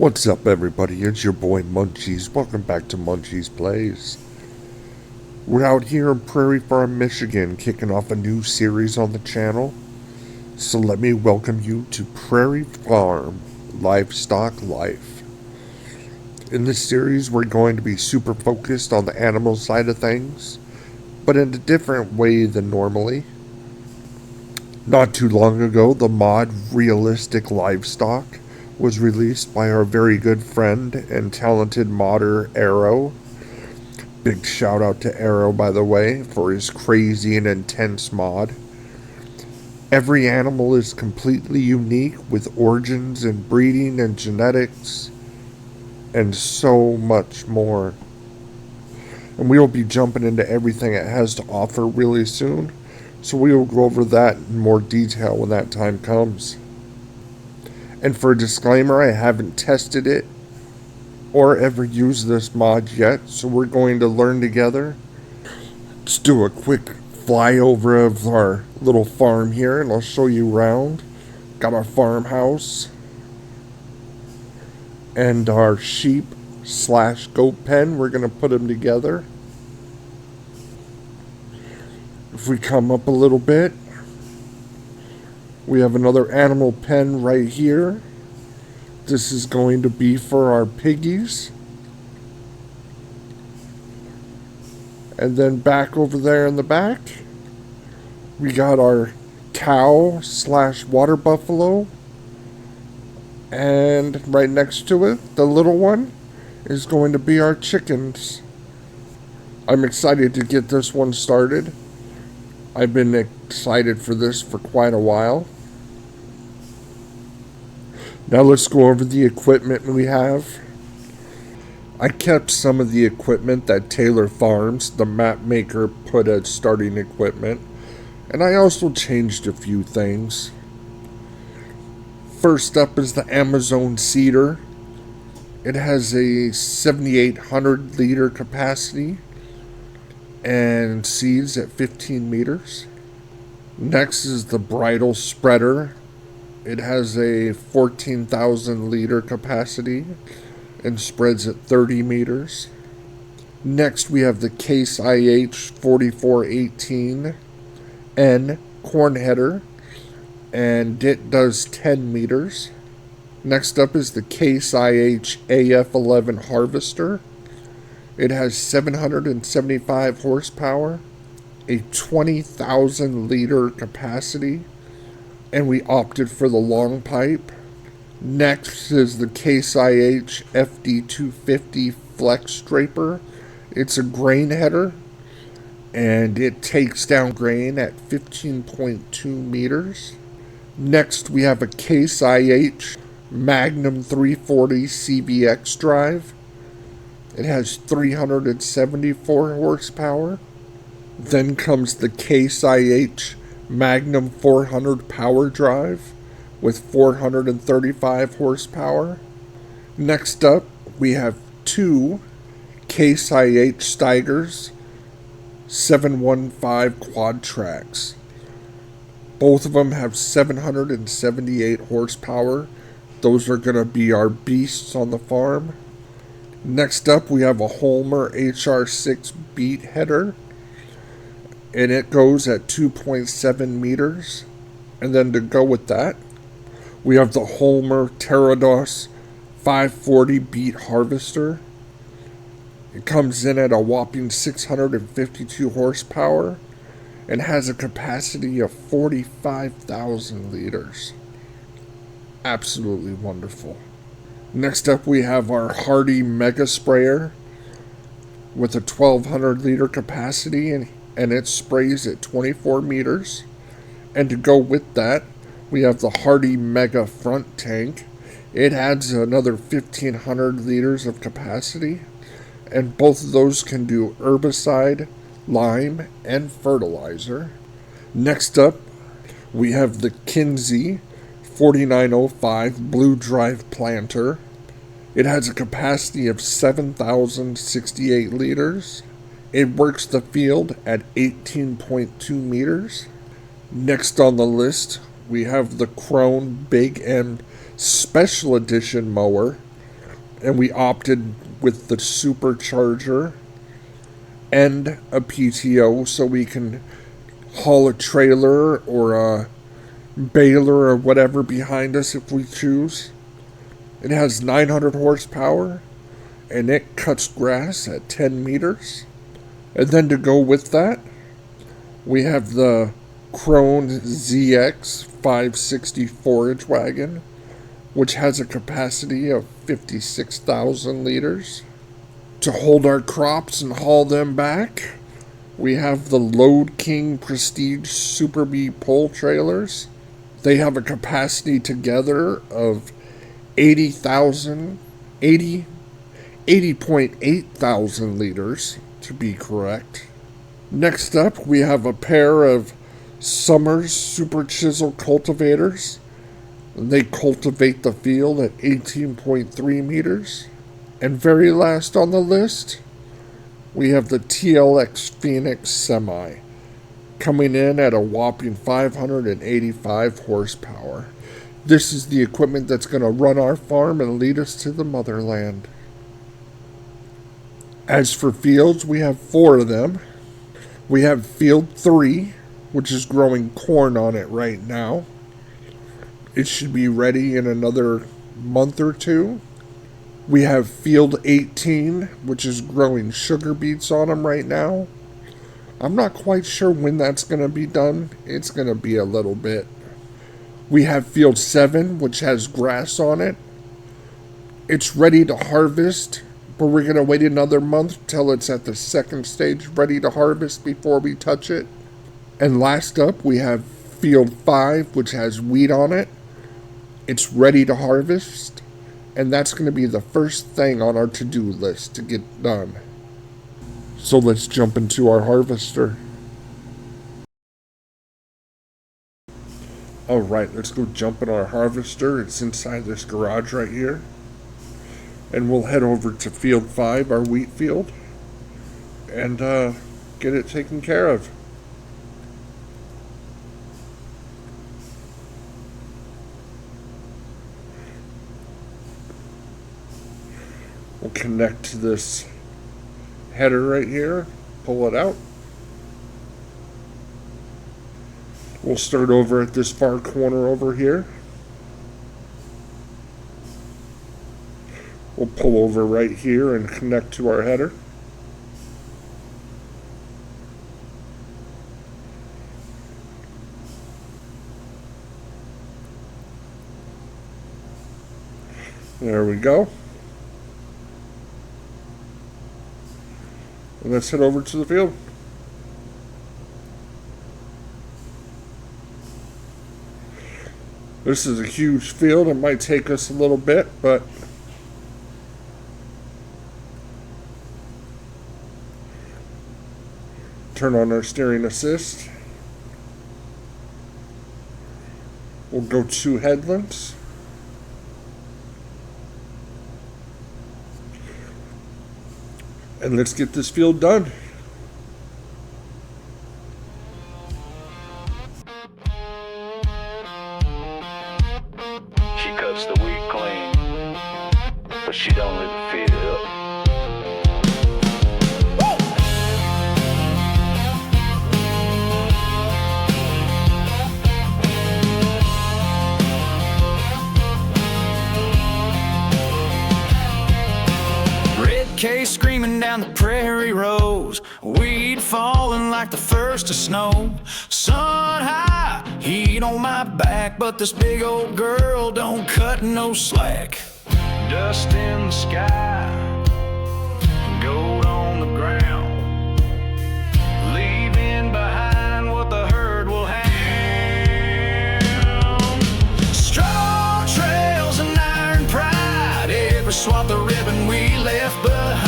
What's up, everybody? It's your boy Munchiezzz. Welcome back to Munchiezzz Plays. We're out here in Prairie Farm, Michigan, kicking off a new series on the channel. So let me welcome you to Prairie Farm Livestock Life. In this series, we're going to be super focused on the animal side of things, but in a different way than normally. Not too long ago, the mod Realistic Livestock was released by our very good friend and talented modder Arrow. Big shout out to Arrow, by the way, for his crazy and intense mod. Every animal is completely unique with origins and breeding and genetics and so much more. And we will be jumping into everything it has to offer really soon, so we will go over that in more detail when that time comes. And for a disclaimer, I haven't tested it or ever used this mod yet, so we're going to learn together. Let's do a quick flyover of our little farm here, and I'll show you around. Got our farmhouse and our sheep/goat pen. We're going to put them together. If we come up a little bit, we have another animal pen right here. This is going to be for our piggies. And then back over there in the back, we got our cow/water buffalo. And right next to it, the little one, is going to be our chickens. I'm excited to get this one started. I've been excited for this for quite a while. Now let's go over the equipment we have. I kept some of the equipment that Taylor Farms, the map maker, put as starting equipment, and I also changed a few things. First up is the Amazon Seeder. It has a 7,800 liter capacity and seeds at 15 meters. Next is the Bridle Spreader. It has a 14,000 liter capacity and spreads at 30 meters. Next we have the Case IH 4418N corn header, and it does 10 meters. Next up is the Case IH AF11 harvester. It has 775 horsepower, a 20,000 liter capacity, and we opted for the long pipe. Next is the Case IH FD250 Flex Draper. It's a grain header, and it takes down grain at 15.2 meters. Next we have a Case IH Magnum 340 CVX drive. It has 374 horsepower. Then comes the Case IH Magnum 400 power drive with 435 horsepower. Next up, we have two Case IH Steigers 715 quad tracks. Both of them have 778 horsepower. Those are going to be our beasts on the farm. Next up, we have a Holmer HR6 beet header, and it goes at 2.7 meters. And then to go with that, we have the Holmer Terrados 540 beet harvester. It comes in at a whopping 652 horsepower and has a capacity of 45,000 liters. Absolutely wonderful. Next up we have our Hardy Mega Sprayer with a 1,200 liter capacity, and it sprays at 24 meters. And to go with that, we have the Hardy Mega Front Tank. It adds another 1,500 liters of capacity, and both of those can do herbicide, lime, and fertilizer. Next up, we have the Kinsey 4905 Blue Drive Planter. It has a capacity of 7,068 liters. It works the field at 18.2 meters. Next on the list, we have the Krone Big M Special Edition mower. and we opted with the supercharger and a PTO so we can haul a trailer or a baler or whatever behind us if we choose. It has 900 horsepower and it cuts grass at 10 meters. And then to go with that, we have the Krone ZX 560 forage wagon, which has a capacity of 56,000 liters. To hold our crops and haul them back, we have the Load King Prestige Super B pole trailers. They have a capacity together of 80.8 thousand liters, to be correct. Next up, we have a pair of Summers Super Chisel cultivators. They cultivate the field at 18.3 meters. And very last on the list, we have the TLX Phoenix Semi, coming in at a whopping 585 horsepower. This is the equipment that's going to run our farm and lead us to the motherland. As for fields, we have 4 of them. We have Field 3, which is growing corn on it right now. It should be ready in another month or 2. We have Field 18, which is growing sugar beets on them right now. I'm not quite sure when that's going to be done. It's going to be a little bit. We have Field 7, which has grass on it. It's ready to harvest, but we're going to wait another month till it's at the second stage ready to harvest before we touch it. And last up, we have Field 5, which has wheat on it. It's ready to harvest, and that's going to be the first thing on our to-do list to get done. So let's jump into our harvester. Alright, let's go jump in our harvester. It's inside this garage right here. And we'll head over to Field 5, our wheat field, and get it taken care of. We'll connect to this header right here, pull it out. We'll start over at this far corner over here. We'll pull over right here and connect to our header. There we go. And let's head over to the field. This is a huge field. It might take us a little bit, but turn on our steering assist. We'll go to headlands. And let's get this field done. She cuts the wheat clean, but she don't leave the field. Case screaming down the prairie roads, weed falling like the first of snow. Sun high, heat on my back, but this big old girl don't cut no slack. Dust in the sky, gold on the ground, leaving behind what the herd will have. Straw trails and iron pride, ever swap the ribbon we left behind.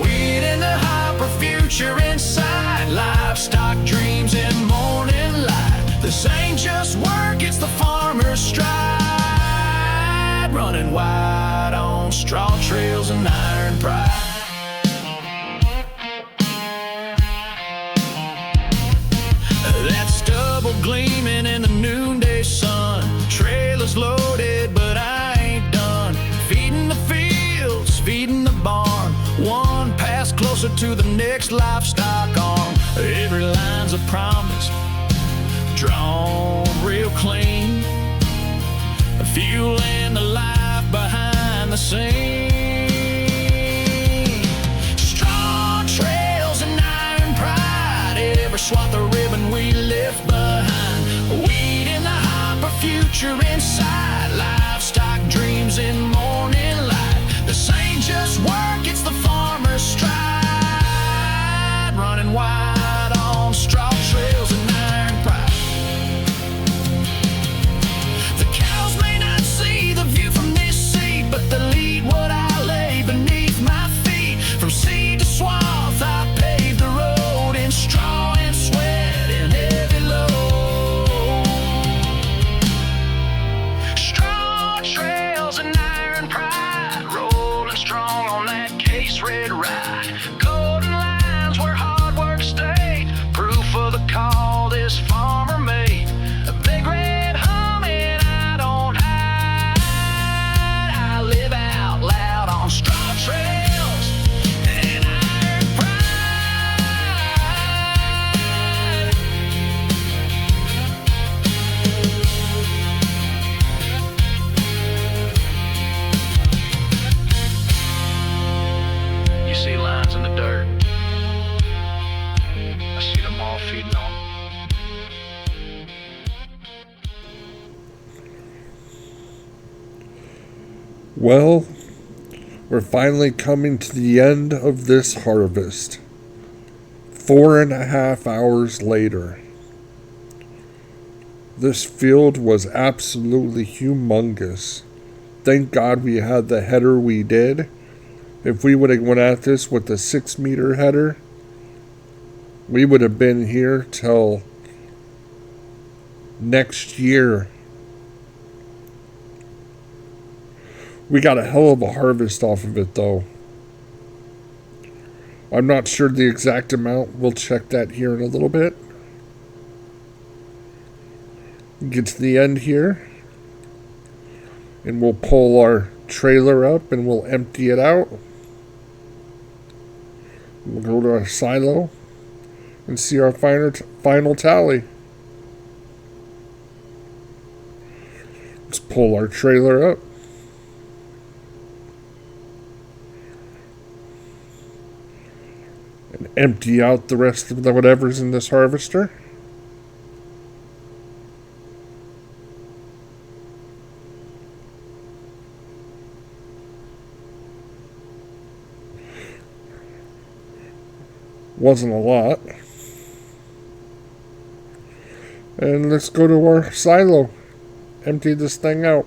Weed in the hopper, future inside, livestock dreams in morning light. This ain't just work, it's the farmer's stride, running wide on straw trails and iron pride. That stubble gleaming in the noonday sun, trailers loaded, but I ain't done feeding the field. closer to the next livestock on. Every line's a promise, drawn real clean, fueling the life behind the scene. Strong trails and iron pride, every swath of ribbon we left behind. Weed in the hopper, future inside, livestock dreams in morning light. This ain't just work, it's the farmer's stride, running wide on straw trails and iron pride. The cows may not see the view from this seat, but they lead what I lay beneath my feet. From seed to swath, I paved the road in straw and sweat and heavy load. Straw trails and iron pride, rolling strong on that case red ride. Golden lines where hard work stayed, proof of the call this farmer made. A big red humming, I don't hide. I live out loud on straw trails and iron pride. You see lines in the dirt, I see them all feeding on. Well, we're finally coming to the end of this harvest. 4.5 hours later. This field was absolutely humongous. Thank God we had the header we did. If we would have went at this with the 6-meter header, we would have been here till next year. We got a hell of a harvest off of it, though. I'm not sure the exact amount. We'll check that here in a little bit. Get to the end here, and we'll pull our trailer up and we'll empty it out. We'll go to our silo and see our final tally. Let's pull our trailer up. And empty out the rest of the whatever's in this harvester. Wasn't a lot. And let's go to our silo. Empty this thing out.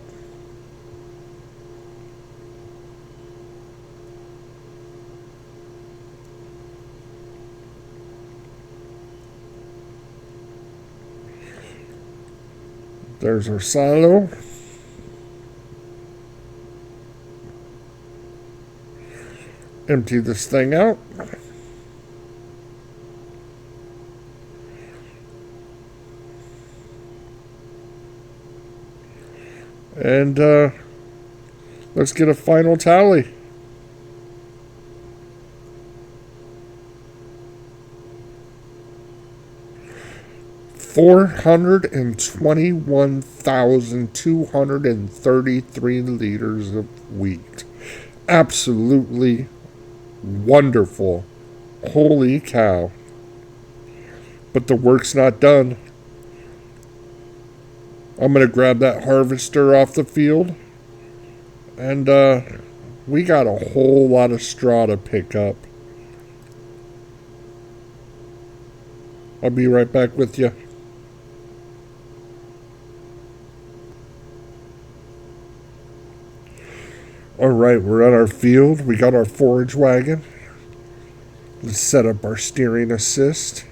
There's our silo. Empty this thing out. And let's get a final tally. $421,233 liters of wheat. Absolutely wonderful. Holy cow. But the work's not done. I'm going to grab that harvester off the field. And we got a whole lot of straw to pick up. I'll be right back with you. Alright, we're at our field. We got our forage wagon. Let's set up our steering assist.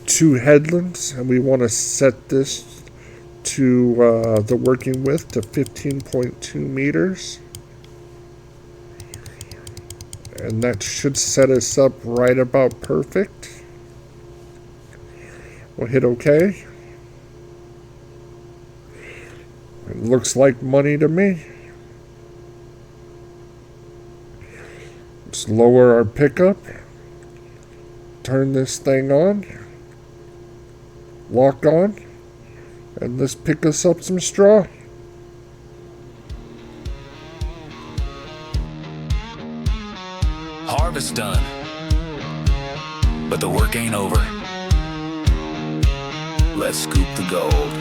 2 headlands, and we want to set this to the working width to 15.2 meters. And that should set us up right about perfect. We'll hit OK. It looks like money to me. Let's lower our pickup. Turn this thing on. Lock on. And let's pick us up some straw. Harvest done, but the work ain't over. Let's scoop the gold.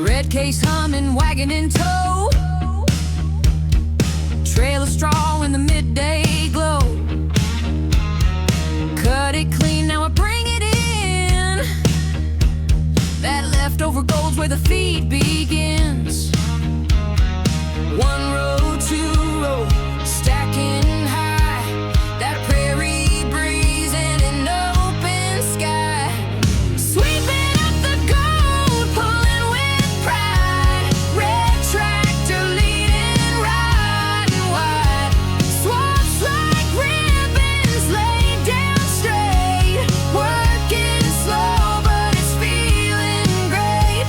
Red case humming, wagon in tow. Trail of straw in the midday glow. Cut it clean, now I bring it in. That leftover gold's where the feed begins. One row, two row, stacking high. That prairie breeze and an open sky. Sweeping up the gold, pulling with pride. Red tractor leading, riding wide. Swaths like ribbons laid down straight. Working slow, but it's feeling great.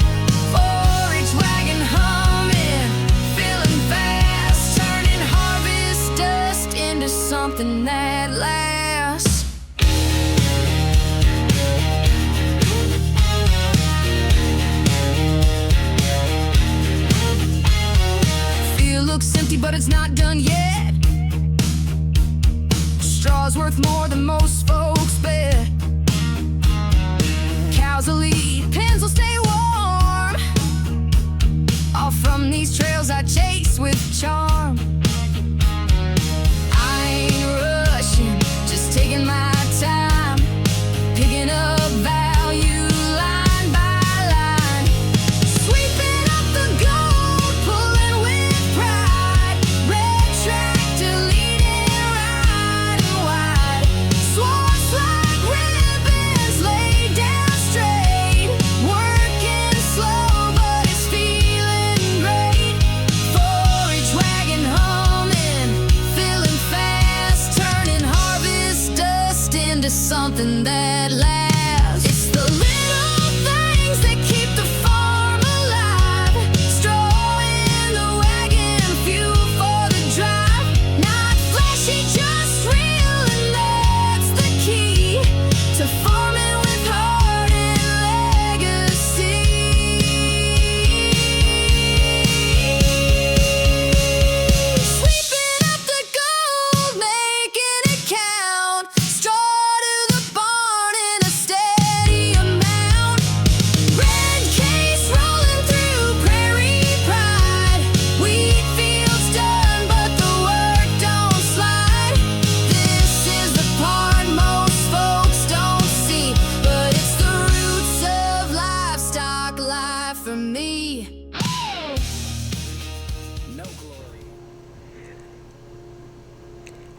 Forage wagon humming, feeling fast. Turning harvest dust into something that lasts. Field looks empty, but it's not done yet. Straw's worth more than most folks bet. Cows will eat, pens will stay warm. All from these trails I chase with charm. I ain't rushing, just taking my time. Picking up value line by line. Sweeping up the gold, pulling with pride. Red tractor leading, riding wide. Swaths like ribbons laid down straight. Working slow, but it's feeling great. Forage wagon humming, feeling fast. Turning harvest dust into something that lasts. It's the little things that keep the farm alive. Straw in the wagon, fuel for the drive. Not flashy, just real, and that's the key to farming with heart and legacy. Sweeping up the gold, making it count. Straw to the barn in a steady amount. Red case rolling through prairie pride. Wheat fields done, but the work don't slide. This is the part most folks don't see, but it's the roots of livestock life for me. No glory.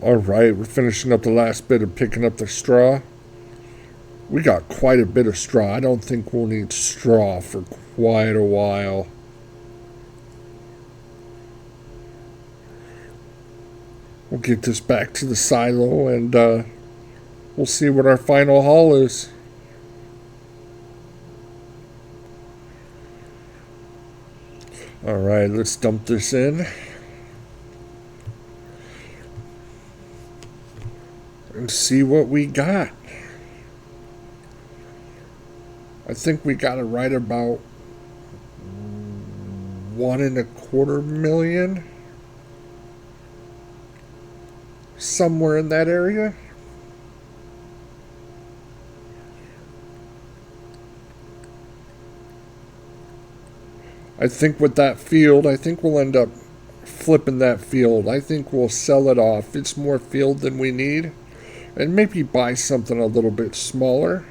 Alright, we're finishing up the last bit of picking up the straw. We got quite a bit of straw. I don't think we'll need straw for quite a while. We'll get this back to the silo and we'll see what our final haul is. Alright, let's dump this in. And see what we got. I think we got it right about 1.25 million. Somewhere in that area. I think with that field, I think we'll end up flipping that field. I think we'll sell it off. It's more field than we need. And maybe buy something a little bit smaller.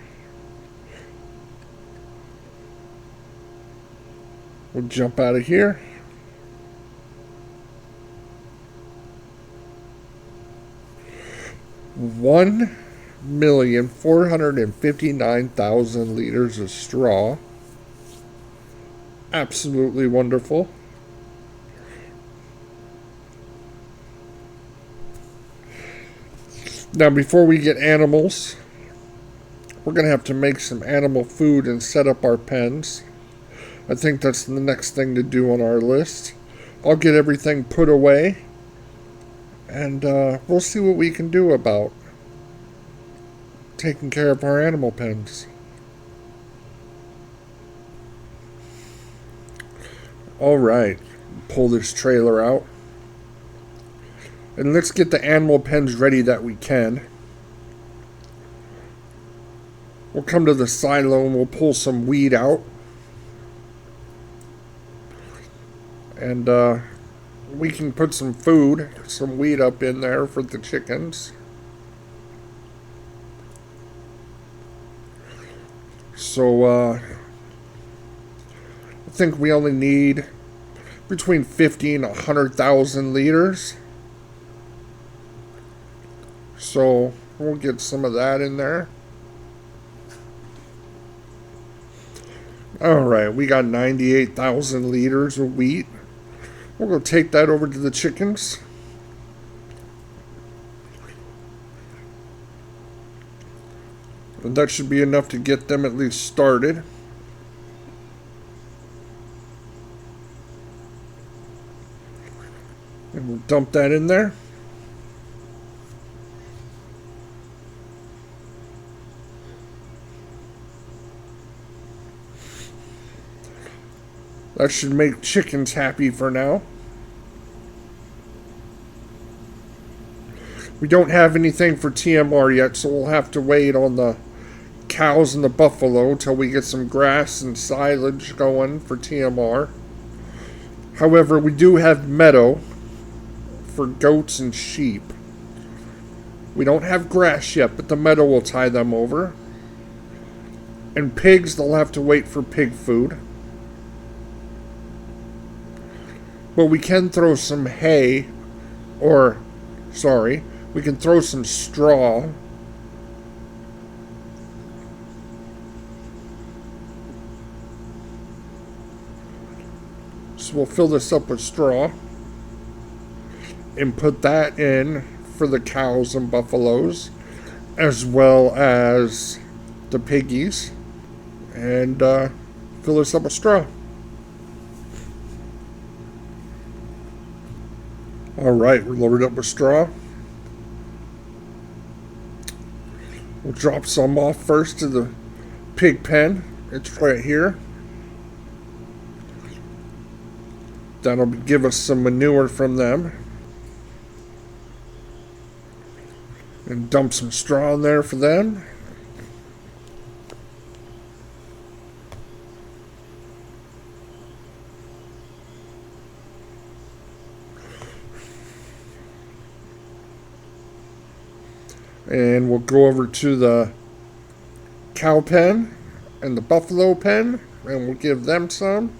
We'll jump out of here. $1,459,000 liters of straw. Absolutely wonderful. Now, before we get animals, we're going to have to make some animal food and set up our pens. I think that's the next thing to do on our list. I'll get everything put away And we'll see what we can do about taking care of our animal pens. Alright, pull this trailer out. And let's get the animal pens ready that we can. We'll come to the silo and we'll pull some weed out. And we can put some food, some weed up in there for the chickens. So I think we only need between 50 and 100,000 liters. So we'll get some of that in there. Alright, we got 98,000 liters of wheat. We'll go take that over to the chickens. And that should be enough to get them at least started. And we'll dump that in there. That should make chickens happy for now. We don't have anything for TMR yet, so we'll have to wait on the cows and the buffalo till we get some grass and silage going for TMR. However, we do have meadow for goats and sheep. We don't have grass yet, but the meadow will tie them over. And pigs, they'll have to wait for pig food. But we can throw some hay, we can throw some straw. So we'll fill this up with straw and put that in for the cows and buffaloes, as well as the piggies, and fill this up with straw. Alright, we're loaded up with straw. We'll drop some off first to the pig pen. It's right here. That'll give us some manure from them. And dump some straw in there for them. And we'll go over to the cow pen and the buffalo pen, and we'll give them some.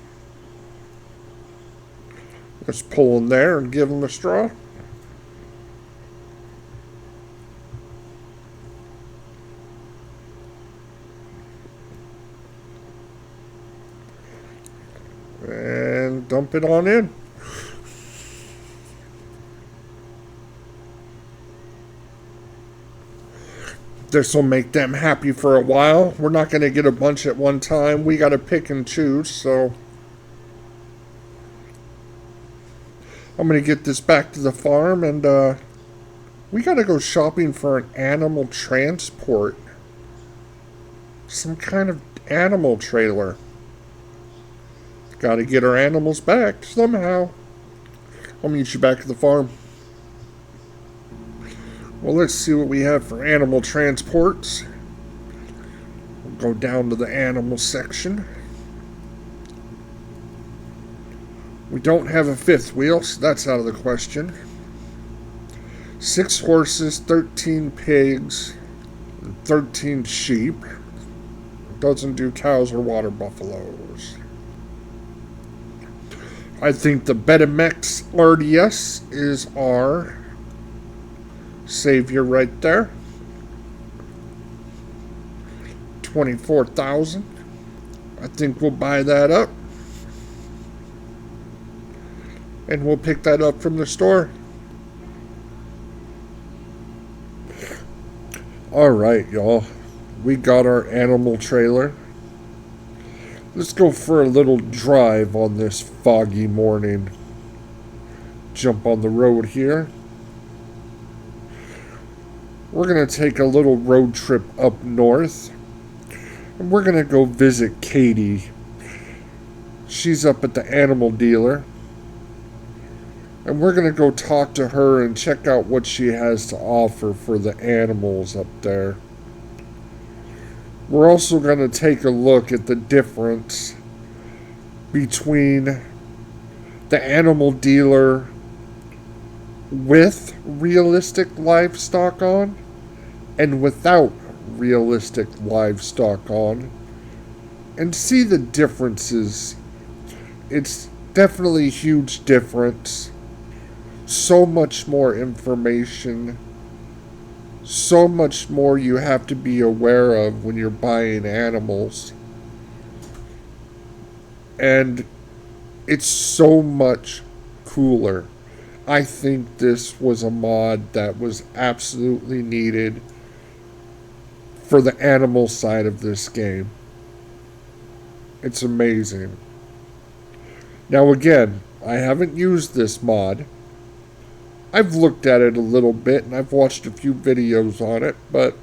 Let's pull in there and give them a straw. And dump it on in. This will make them happy for a while. We're not going to get a bunch at one time. We got to pick and choose, so I'm going to get this back to the farm, and we got to go shopping for an animal transport. Some kind of animal trailer. Got to get our animals back somehow. I'll meet you back at the farm. Well, let's see what we have for animal transports. We'll go down to the animal section. We don't have a fifth wheel, so that's out of the question. 6 horses, 13 pigs, and 13 sheep. It doesn't do cows or water buffaloes. I think the Betamex RDS is our savior right there. 24,000. I think we'll buy that up. And we'll pick that up from the store. Alright, y'all. We got our animal trailer. Let's go for a little drive on this foggy morning. Jump on the road here. we're going to take a little road trip up north. And we're going to go visit Katie. She's up at the animal dealer. And we're going to go talk to her and check out what she has to offer for the animals up there. We're also going to take a look at the difference between the animal dealer with realistic livestock on and without realistic livestock on, and see the differences. It's definitely a huge difference. So much more information, so much more you have to be aware of when you're buying animals. And it's so much cooler. I think this was a mod that was absolutely needed for the animal side of this game. It's amazing. Now again, I haven't used this mod. I've looked at it a little bit and I've watched a few videos on it, but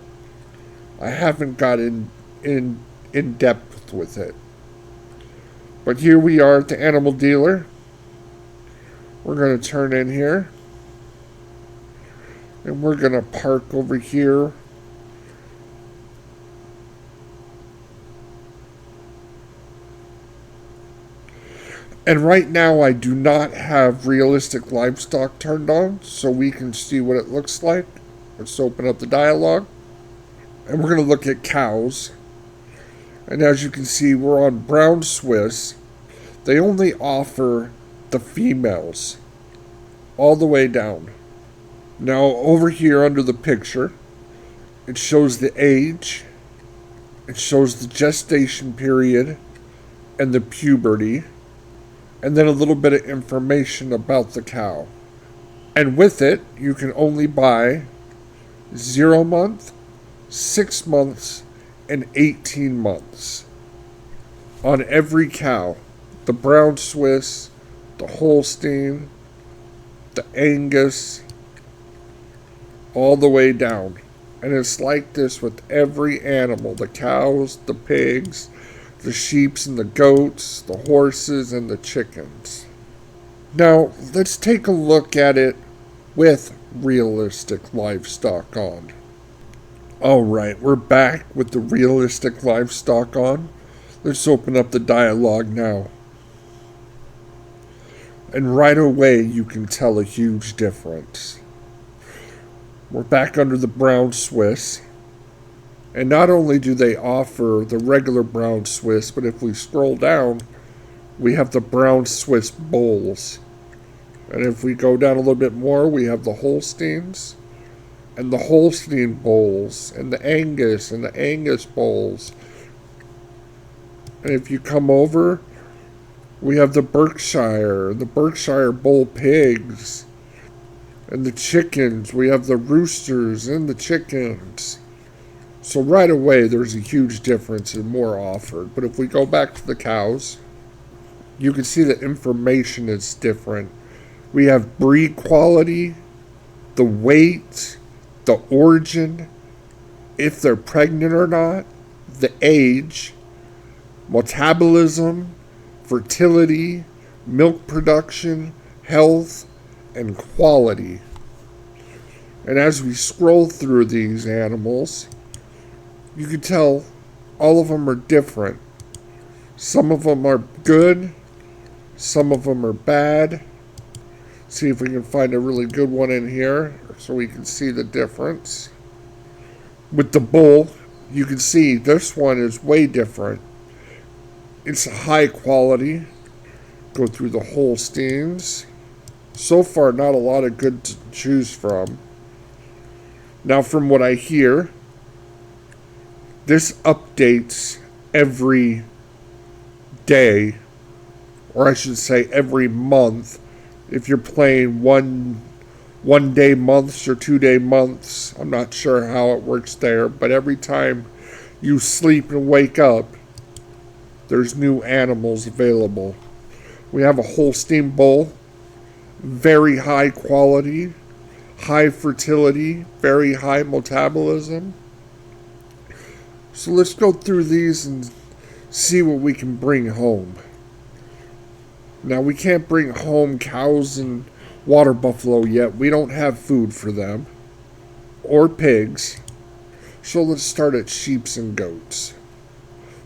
I haven't got in depth with it. But here we are at the animal dealer. We're going to turn in here. And we're going to park over here. And right now I do not have realistic livestock turned on, so we can see what it looks like. Let's open up the dialogue. And we're going to look at cows. And as you can see, we're on Brown Swiss. They only offer the females all the way down. Now over here under the picture, it shows the age, it shows the gestation period and the puberty, and then a little bit of information about the cow. And with it, you can only buy 0 month, 6 months, and 18 months on every cow. The Brown Swiss, the Holstein, the Angus, all the way down. And it's like this with every animal. The cows, the pigs, the sheeps and the goats, the horses and the chickens. Now, let's take a look at it with realistic livestock on. Alright, we're back with the realistic livestock on. Let's open up the dialogue now. And right away you can tell a huge difference. We're back under the Brown Swiss. And not only do they offer the regular Brown Swiss, but if we scroll down, we have the Brown Swiss Bulls. And if we go down a little bit more, we have the Holsteins and the Holstein Bulls and the Angus and the Angus Bulls. And if you come over, we have the Berkshire Bull Pigs. And the chickens, we have the roosters and the chickens. So right away, there's a huge difference and more offered. But if we go back to the cows, you can see the information is different. We have breed quality, the weight, the origin, if they're pregnant or not, the age, metabolism, fertility, milk production, health, and quality. And as we scroll through these animals, you can tell all of them are different. Some of them are good, some of them are bad. See if we can find a really good one in here so we can see the difference. With the bull, you can see this one is way different. It's high quality. Go through the Holsteins. So far, not a lot of good to choose from. Now, from what I hear, this updates every day, or I should say every month. If you're playing one day months or 2 day months, I'm not sure how it works there, but every time you sleep and wake up, there's new animals available. We have a Holstein Bull, very high quality, high fertility, very high metabolism. So let's go through these and see what we can bring home. Now, we can't bring home cows and water buffalo yet. We don't have food for them. Or pigs. So let's start at sheeps and goats.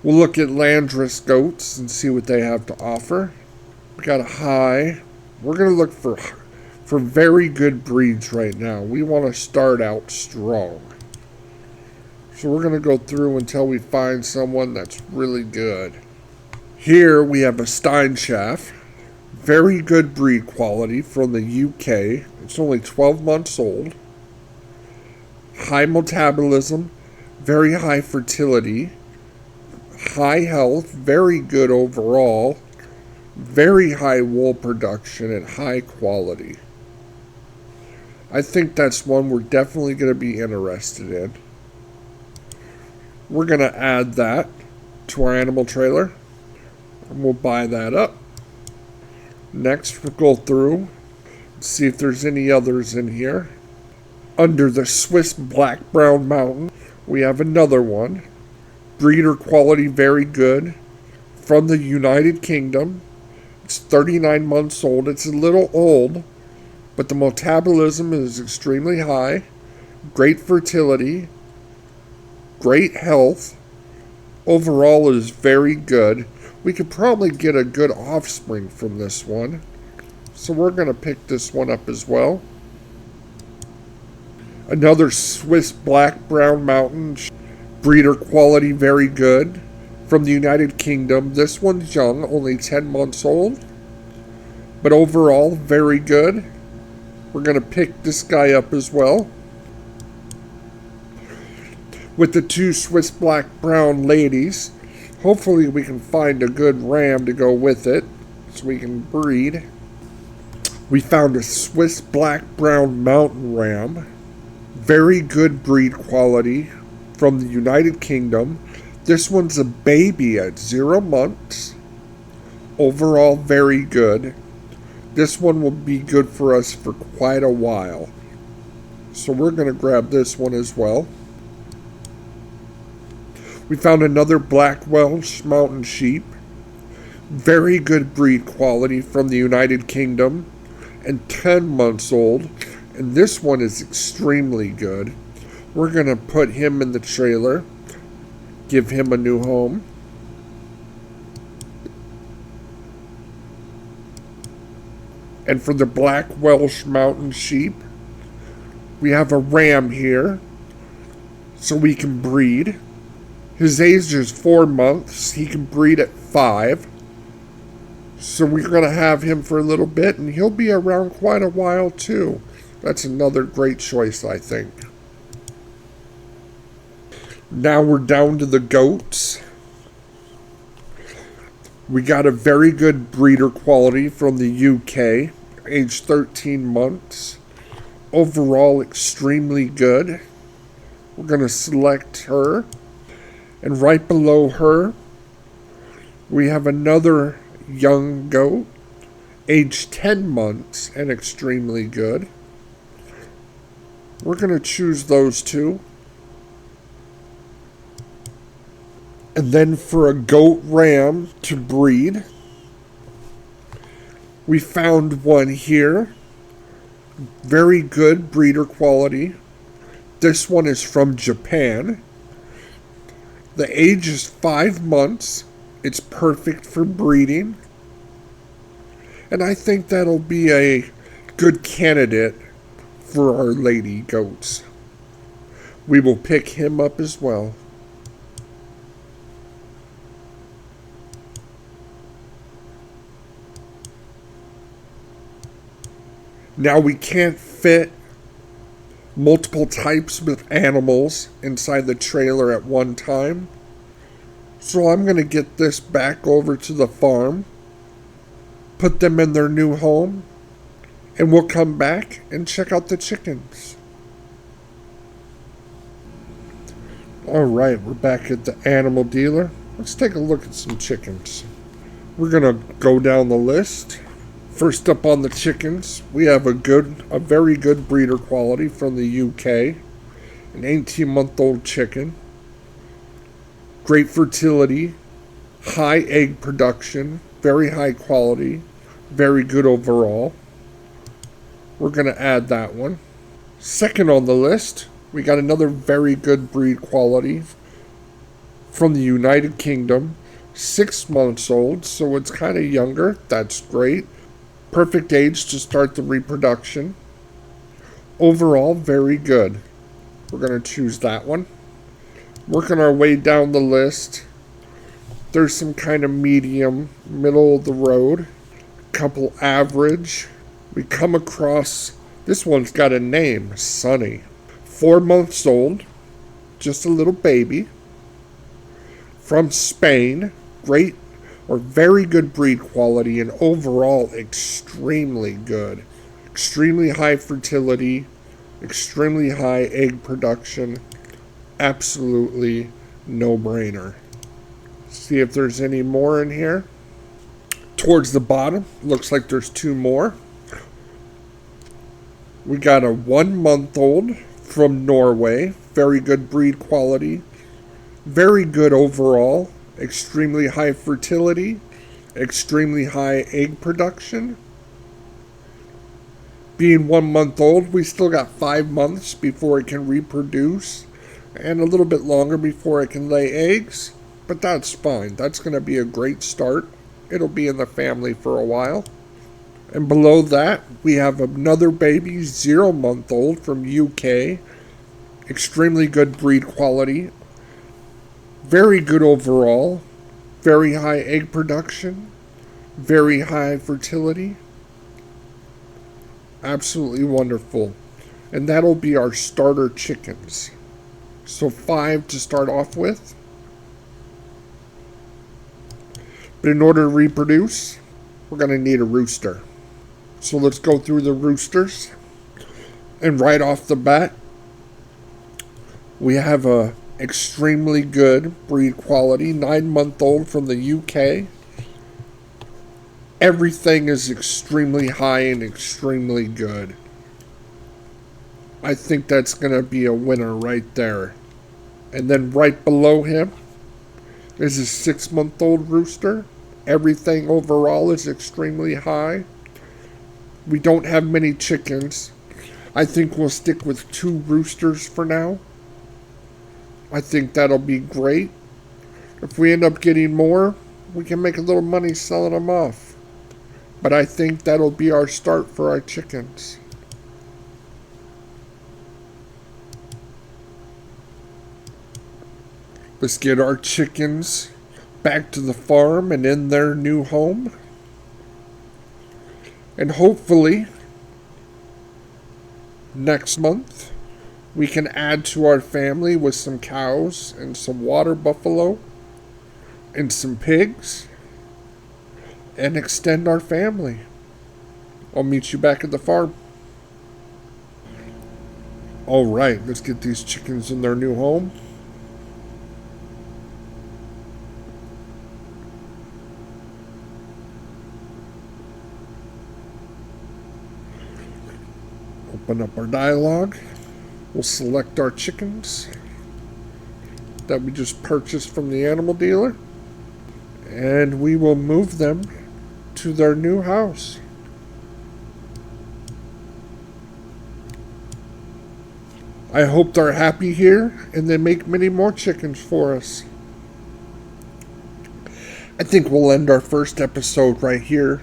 We'll look at landrace goats and see what they have to offer. We got a high. We're going to look for very good breeds right now. We want to start out strong. So we're going to go through until we find someone that's really good. Here we have a Steinschaft. Very good breed quality from the UK. It's only 12 months old. High metabolism, very high fertility, high health, very good overall, very high wool production, and high quality. I think that's one we're definitely going to be interested in. We're going to add that to our animal trailer, and we'll buy that up. Next, we'll go through and see if there's any others in here. Under the Swiss Black Brown Mountain, we have another one. Breeder quality very good. From the United Kingdom. It's 39 months old. It's a little old, but the metabolism is extremely high. Great fertility. Great health. Overall is very good. We could probably get a good offspring from this one. So we're going to pick this one up as well. Another Swiss Black Brown Mountain. Breeder quality very good. From the United Kingdom. This one's young, only 10 months old. But overall, very good. We're going to pick this guy up as well. With the two Swiss Black Brown ladies. Hopefully we can find a good ram to go with it. So we can breed. We found a Swiss Black Brown Mountain Ram. Very good breed quality from the United Kingdom. This one's a baby at 0 months. Overall, very good. This one will be good for us for quite a while. So we're going to grab this one as well. We found another Black Welsh Mountain Sheep. Very good breed quality from the United Kingdom. And 10 months old. And this one is extremely good. We're going to put him in the trailer. Give him a new home. And for the Black Welsh Mountain Sheep, we have a ram here. So we can breed. His age is 4 months. He can breed at 5. So we're going to have him for a little bit. And he'll be around quite a while too. That's another great choice, I think. Now we're down to the goats. We got a very good breeder quality from the UK, age 13 months. Overall, extremely good. We're going to select her. And right below her, we have another young goat, age 10 months and extremely good. We're going to choose those two. And then for a goat ram to breed, we found one here. Very good breeder quality. This one is from Japan. The age is 5 months. It's perfect for breeding. And I think that'll be a good candidate for our lady goats. We will pick him up as well. Now we can't fit multiple types of animals inside the trailer at one time. So I'm going to get this back over to the farm, put them in their new home, and we'll come back and check out the chickens. Alright, we're back at the animal dealer. Let's take a look at some chickens. We're going to go down the list. First up on the chickens, we have a very good breeder quality from the UK. An 18-month-old chicken. Great fertility, high egg production, very high quality, very good overall. We're going to add that one. Second on the list, we got another very good breed quality from the United Kingdom. 6 months old, so it's kind of younger. That's great. Perfect age to start the reproduction. Overall, very good. We're going to choose that one. Working our way down the list, there's some kind of medium, middle of the road, couple average. We come across, this one's got a name, Sunny. 4 months old, just a little baby. From Spain, great or very good breed quality and overall extremely good. Extremely high fertility, extremely high egg production. Absolutely no-brainer. See if there's any more in here. Towards the bottom, looks like there's 2 more. We got a 1-month-old from Norway. Very good breed quality. Very good overall. Extremely high fertility. Extremely high egg production. Being 1 month old, we still got 5 months before it can reproduce. And a little bit longer before it can lay eggs. But that's fine. That's going to be a great start. It'll be in the family for a while. And below that, we have another baby, 0 month old from UK. Extremely good breed quality. Very good overall. Very high egg production. Very high fertility. Absolutely wonderful. And that'll be our starter chickens. So 5 to start off with. But in order to reproduce, we're going to need a rooster. So let's go through the roosters. And right off the bat, we have a extremely good breed quality, 9-month-old from the UK. Everything is extremely high and extremely good. I think that's going to be a winner right there. And then right below him is a 6-month-old rooster. Everything overall is extremely high. We don't have many chickens. I think we'll stick with 2 roosters for now. I think that'll be great. If we end up getting more, we can make a little money selling them off. But I think that'll be our start for our chickens. Let's get our chickens back to the farm and in their new home. And hopefully, next month, we can add to our family with some cows and some water buffalo and some pigs and extend our family. I'll meet you back at the farm. Alright, let's get these chickens in their new home. Open up our dialogue. We'll select our chickens that we just purchased from the animal dealer. And we will move them to their new house. I hope they're happy here and they make many more chickens for us. I think we'll end our first episode right here.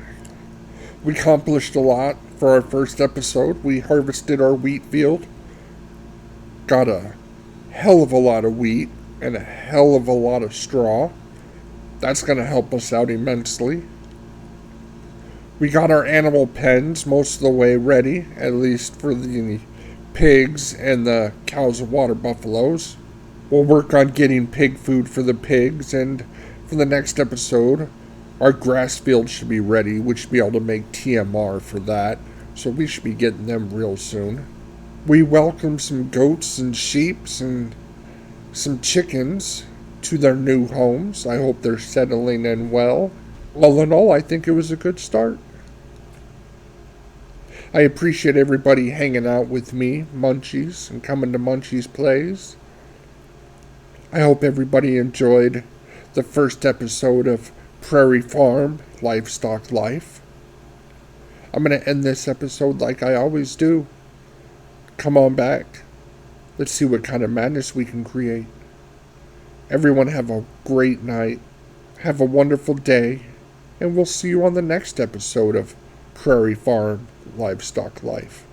We accomplished a lot for our first episode. We harvested our wheat field. Got a hell of a lot of wheat and a hell of a lot of straw. That's going to help us out immensely. We got our animal pens most of the way ready, at least for the pigs and the cows and water buffaloes. We'll work on getting pig food for the pigs, and for the next episode, our grass field should be ready. We should be able to make TMR for that, so we should be getting them real soon. We welcome some goats and sheep and some chickens to their new homes. I hope they're settling in well. All in all, I think it was a good start. I appreciate everybody hanging out with me, Munchiezzz, and coming to Munchiezzz Plays. I hope everybody enjoyed the first episode of Prairie Farm Livestock Life. I'm going to end this episode like I always do. Come on back. Let's see what kind of madness we can create. Everyone have a great night. Have a wonderful day. And we'll see you on the next episode of Prairie Farm Livestock Life.